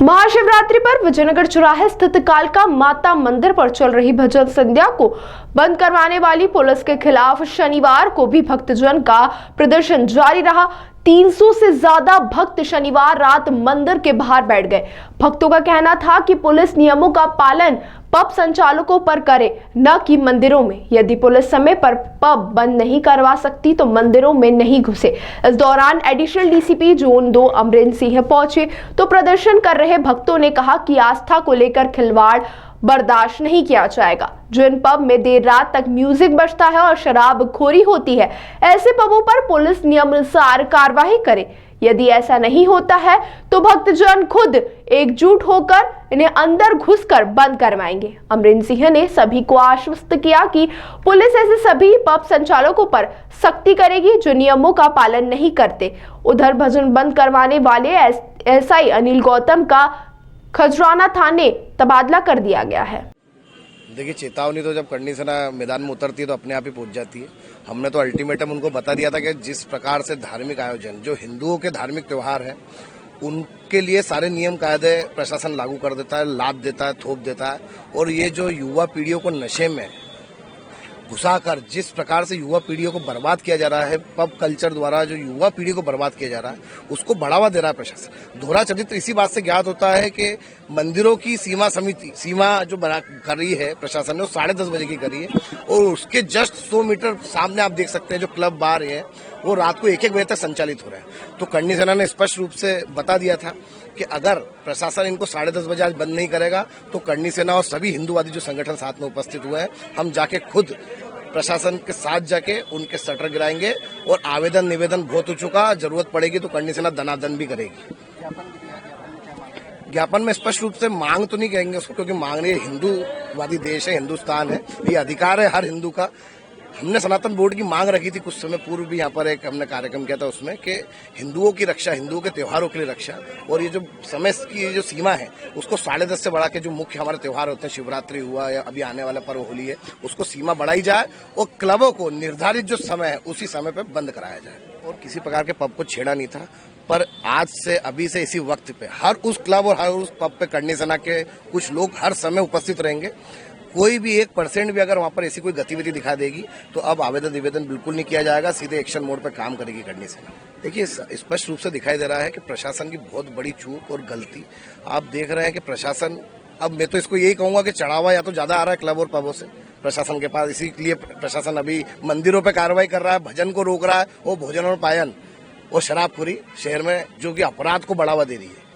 महाशिवरात्रि पर विजयनगर चौराहे स्थित कालका माता मंदिर पर चल रही भजन संध्या को बंद करवाने वाली पुलिस के खिलाफ शनिवार को भी भक्तजन का प्रदर्शन जारी रहा। 300 से ज्यादा भक्त शनिवार रात मंदिर के बाहर बैठ गए। भक्तों का कहना था कि पुलिस नियमों का पालन पब संचालकों पर करे, न कि मंदिरों में। यदि पुलिस समय पर पब बंद नहीं करवा सकती तो मंदिरों में नहीं घुसे। इस दौरान additional DCP zone 2 Amrendra Singh पहुंचे तो प्रदर्शन कर रहे भक्तों ने कहा कि आस्था को लेकर खिलवाड़ बर्दाश्त नहीं किया जाएगा। जिन पब में देर रात तक म्यूजिक बजता है और शराबखोरी होती है, ऐसे पबों पर पुलिस नियमानुसार कार्रवाई करे। यदि ऐसा नहीं होता है तो भक्तजन खुद एकजुट होकर इन्हें अंदर घुसकर बंद करवाएंगे। अमरेंद्र सिंह ने सभी को आश्वस्त किया कि पुलिस ऐसे सभी पब संचालकों पर सख्ती करेगी जो नियमों का पालन नहीं करते। उधर भजन बंद करवाने वाले एसआई अनिल गौतम का खजराना थाने तबादला कर दिया गया है। देखिए, चेतावनी तो जब करनी से ना मैदान में उतरती है तो अपने आप ही पहुंच जाती है। हमने तो अल्टीमेटम उनको बता दिया था कि जिस प्रकार से धार्मिक आयोजन जो हिंदुओं के धार्मिक त्योहार है उनके लिए सारे नियम कायदे प्रशासन लागू कर देता है, लाद देता है, थोप देता है। और ये जो युवा पीढ़ियों को नशे में घुसाकर जिस प्रकार से युवा पीढ़ियों को बर्बाद किया जा रहा है, पब कल्चर द्वारा जो युवा पीढ़ी को बर्बाद किया जा रहा है उसको बढ़ावा दे रहा है प्रशासन। दोहरा चरित्र इसी बात से ज्ञात होता है कि मंदिरों की सीमा जो बना कर रही है प्रशासन ने, वो 10:30 बजे की करी है और उसके जस्ट 100 मीटर सामने आप देख सकते हैं जो क्लब बार है वो रात को 1-1 बजे तक संचालित हो रहे हैं। तो करनी सेना ने स्पष्ट रूप से बता दिया था कि अगर प्रशासन इनको 10:30 बजे आज बंद नहीं करेगा तो करनी सेना और सभी हिंदूवादी जो संगठन साथ में उपस्थित हुए हैं, हम जाके खुद प्रशासन के साथ जाके उनके शटर गिराएंगे और आवेदन निवेदन बहुत हो चुका, जरूरत पड़ेगी तो करनी सेना दनादन भी करेगी। ज्ञापन में स्पष्ट रूप से मांग तो नहीं कहेंगे उसको, क्योंकि मांग नहीं है, हिंदूवादी देश है, हिंदुस्तान है, ये अधिकार है हर हिंदू का। हमने सनातन बोर्ड की मांग रखी थी कुछ समय पूर्व भी, यहाँ पर एक हमने कार्यक्रम किया था उसमें कि हिंदुओं की रक्षा, हिंदुओं के त्योहारों के लिए रक्षा, और ये जो समय की जो सीमा है उसको 10:30 से बढ़ा के जो मुख्य हमारे त्योहार होते हैं, शिवरात्रि हुआ या अभी आने वाला पर्व होली है, उसको सीमा बढ़ाई जाए और क्लबों को निर्धारित जो समय है उसी समय पर बंद कराया जाए। और किसी प्रकार के पब को छेड़ा नहीं था, पर आज से अभी से इसी वक्त पे हर उस क्लब और हर उस पब पे करनी सेना के कुछ लोग हर समय उपस्थित रहेंगे। कोई भी 1% भी अगर वहां पर ऐसी कोई गतिविधि दिखा देगी तो अब आवेदन निवेदन बिल्कुल नहीं किया जाएगा, सीधे एक्शन मोड पर काम करेगी करनी सेना। देखिए, स्पष्ट रूप से दिखाई दे रहा है कि प्रशासन की बहुत बड़ी चूक और गलती आप देख रहे हैं कि प्रशासन, अब मैं तो इसको यही कहूंगा कि चढ़ावा या तो ज्यादा आ रहा है क्लब और पबों से प्रशासन के पास, इसीलिए प्रशासन अभी मंदिरों पर कार्रवाई कर रहा है, भजन को रोक रहा है, वो भोजन और पायन और शराबखोरी शहर में जो कि अपराध को बढ़ावा दे रही है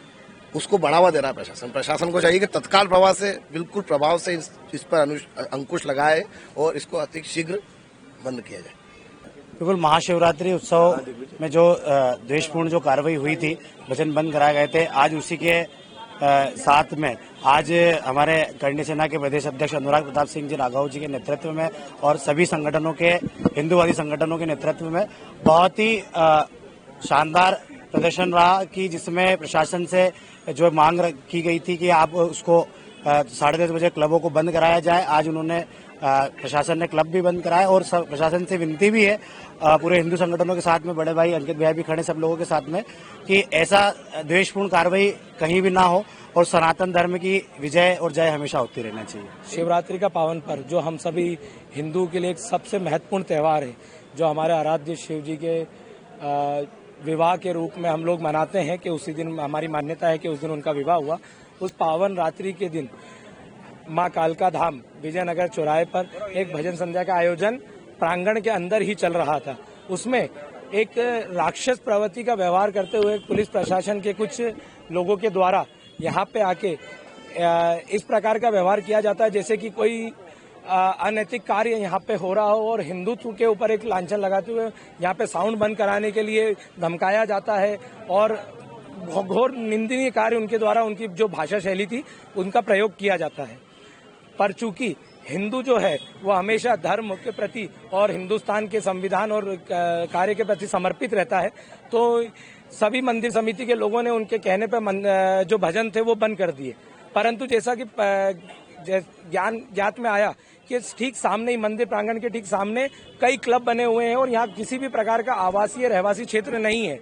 उसको बढ़ावा दे रहा है प्रशासन। प्रशासन को चाहिए कि तत्काल बिल्कुल प्रभाव से इस पर अंकुश लगाए और इसको अति शीघ्र बंद किया जाए। बिल्कुल, महाशिवरात्रि उत्सव में जो द्वेषपूर्ण जो कार्रवाई हुई थी, भजन बंद कराए गए थे, आज उसी के साथ में आज हमारे करनी सेना के प्रदेश अध्यक्ष अनुराग प्रताप सिंह जी राघव जी के नेतृत्व में और सभी संगठनों के, हिंदूवादी संगठनों के नेतृत्व में बहुत ही शानदार प्रदर्शन रहा कि जिसमें प्रशासन से जो मांग की गई थी कि आप उसको 10:30 बजे क्लबों को बंद कराया जाए। आज उन्होंने प्रशासन ने क्लब भी बंद कराए और प्रशासन से विनती भी है पूरे हिंदू संगठनों के साथ में, बड़े भाई अंकित भाई भी खड़े सब लोगों के साथ में, कि ऐसा द्वेषपूर्ण कार्रवाई कहीं भी ना हो और सनातन धर्म की विजय और जय हमेशा होती रहना चाहिए। शिवरात्रि का पावन पर्व जो हम सभी हिंदू के लिए एक सबसे महत्वपूर्ण त्योहार है, जो हमारे आराध्य शिव जी के विवाह के रूप में हम लोग मनाते हैं कि उसी दिन, हमारी मान्यता है कि उस दिन उनका विवाह हुआ। उस पावन रात्रि के दिन मां कालका धाम विजयनगर चौराहे पर एक भजन संध्या का आयोजन प्रांगण के अंदर ही चल रहा था। उसमें एक राक्षस प्रवृत्ति का व्यवहार करते हुए पुलिस प्रशासन के कुछ लोगों के द्वारा यहाँ पे आके इस प्रकार का व्यवहार किया जाता है जैसे कि कोई अनैतिक कार्य यहाँ पे हो रहा हो और हिंदुत्व के ऊपर एक लांछन लगाते हुए यहाँ पे साउंड बंद कराने के लिए धमकाया जाता है और घोर निंदनीय कार्य उनके द्वारा, उनकी जो भाषा शैली थी उनका प्रयोग किया जाता है। पर चूंकि हिंदू जो है वो हमेशा धर्म के प्रति और हिंदुस्तान के संविधान और कार्य के प्रति समर्पित रहता है, तो सभी मंदिर समिति के लोगों ने उनके कहने पर जो भजन थे वो बंद कर दिए। परंतु जैसा कि ज्ञात में आया कि ठीक सामने ही मंदिर प्रांगण के ठीक सामने कई क्लब बने हुए हैं और यहाँ किसी भी प्रकार का आवासीय रहवासी क्षेत्र नहीं है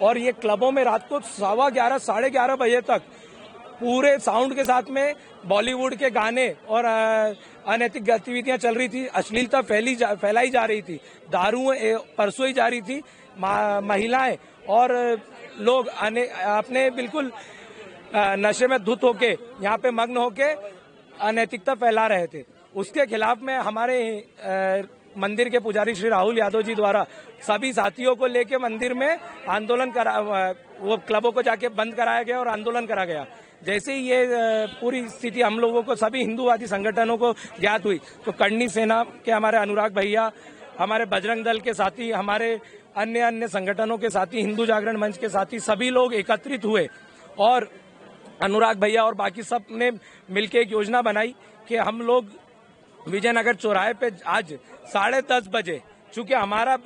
और ये क्लबों में रात को 11:15 साढ़े 11 बजे तक पूरे साउंड के साथ में बॉलीवुड के गाने और अनैतिक गतिविधियां चल रही थी, अश्लीलता फैलाई जा रही थी, दारू परसोई जा रही थी, महिलाएं और लोग अपने बिल्कुल नशे में धुत होके यहाँ पे मग्न होके अनैतिकता फैला रहे थे। उसके खिलाफ में हमारे मंदिर के पुजारी श्री राहुल यादव जी द्वारा सभी साथियों को लेके मंदिर में आंदोलन वो क्लबों को जाके बंद कराया गया और आंदोलन करा गया। जैसे ही ये पूरी स्थिति हम लोगों को सभी हिंदूवादी संगठनों को ज्ञात हुई तो करणी सेना के हमारे अनुराग भैया, हमारे बजरंग दल के साथी, हमारे अन्य संगठनों के साथी, हिंदू जागरण मंच के साथी सभी लोग एकत्रित हुए और अनुराग भैया और बाकी सब ने मिलकर एक योजना बनाई कि हम लोग विजयनगर चौराहे पे आज 10:30 बजे, चूंकि हमारा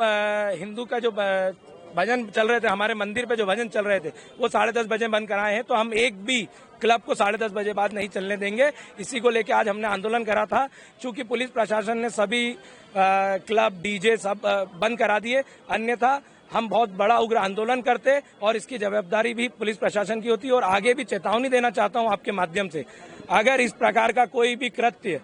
हिंदू का जो भजन चल रहे थे, हमारे मंदिर पे जो भजन चल रहे थे वो 10:30 बजे बंद कराए हैं, तो हम एक भी क्लब को 10:30 बजे बाद नहीं चलने देंगे। इसी को लेकर आज हमने आंदोलन करा था। चूंकि पुलिस प्रशासन ने सभी क्लब, डीजे सब बंद करा दिए, अन्यथा हम बहुत बड़ा उग्र आंदोलन करते और इसकी जवाबदारी भी पुलिस प्रशासन की होती। और आगे भी चेतावनी देना चाहता हूं आपके माध्यम से, अगर इस प्रकार का कोई भी कृत्य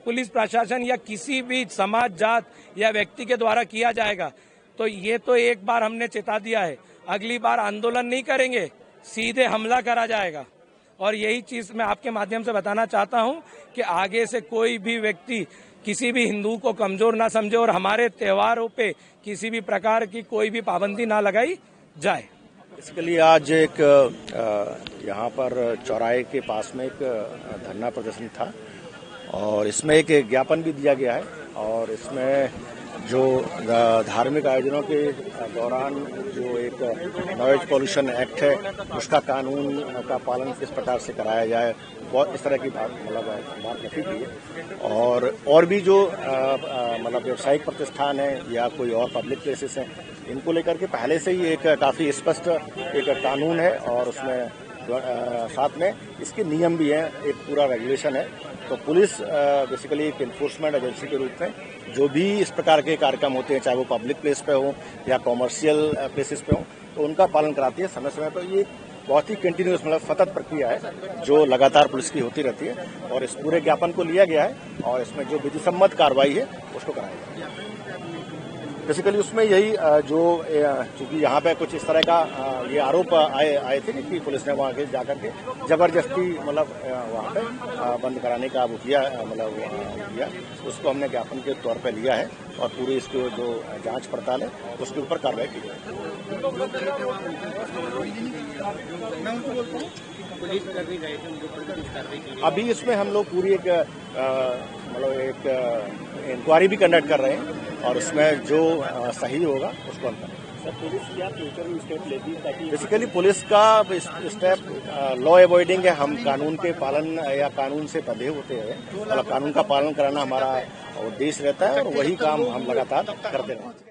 पुलिस प्रशासन या किसी भी समाज, जात या व्यक्ति के द्वारा किया जाएगा तो ये तो एक बार हमने चेता दिया है, अगली बार आंदोलन नहीं करेंगे, सीधे हमला करा जाएगा। और यही चीज मैं आपके माध्यम से बताना चाहता हूं कि आगे से कोई भी व्यक्ति किसी भी हिंदू को कमजोर ना समझे और हमारे त्योहारों पे किसी भी प्रकार की कोई भी पाबंदी ना लगाई जाए। इसके लिए आज एक यहाँ पर चौराहे के पास में एक धरना प्रदर्शन था और इसमें एक ज्ञापन भी दिया गया है और इसमें जो धार्मिक आयोजनों के दौरान जो एक नॉइज पॉल्यूशन एक्ट है उसका कानून का पालन किस प्रकार से कराया जाए, बहुत इस तरह की बात रखी गई है। और भी जो व्यावसायिक प्रतिष्ठान है या कोई और पब्लिक प्लेसेस हैं, इनको लेकर के पहले से ही एक काफी स्पष्ट एक कानून है और उसमें साथ में इसके नियम भी हैं, एक पूरा रेगुलेशन है। तो पुलिस बेसिकली एक इन्फोर्समेंट एजेंसी के रूप में जो भी इस प्रकार के कार्यक्रम होते हैं, चाहे वो पब्लिक प्लेस पे हो या कॉमर्शियल प्लेसेस पे हो, तो उनका पालन कराती है समय समय पर। ये बहुत ही कंटिन्यूस सतत प्रक्रिया है जो लगातार पुलिस की होती रहती है और इस पूरे ज्ञापन को लिया गया है और इसमें जो विधिसम्मत कार्रवाई है उसको कराया गया है। बेसिकली उसमें यही जो चूंकि यहाँ पे कुछ इस तरह का ये आरोप आए थे कि पुलिस ने वहाँ जाकर के जबरदस्ती वहाँ पे बंद कराने का वो किया किया, उसको हमने ज्ञापन के तौर पे लिया है और पूरी इसको जो जांच पड़ताल है उसके ऊपर कार्रवाई की जाए। अभी इसमें हम लोग पूरी एक इंक्वायरी भी कंडक्ट कर रहे हैं और उसमें जो सही होगा उसको हम करेंगे। पुलिस क्या फ्यूचर में स्टेप लेगी ताकि बेसिकली पुलिस का स्टेप लॉ अवॉइडिंग है। हम कानून के पालन या कानून से बंधे होते हैं, कानून का पालन कराना हमारा उद्देश्य रहता है और वही काम हम लगातार करते रहेंगे।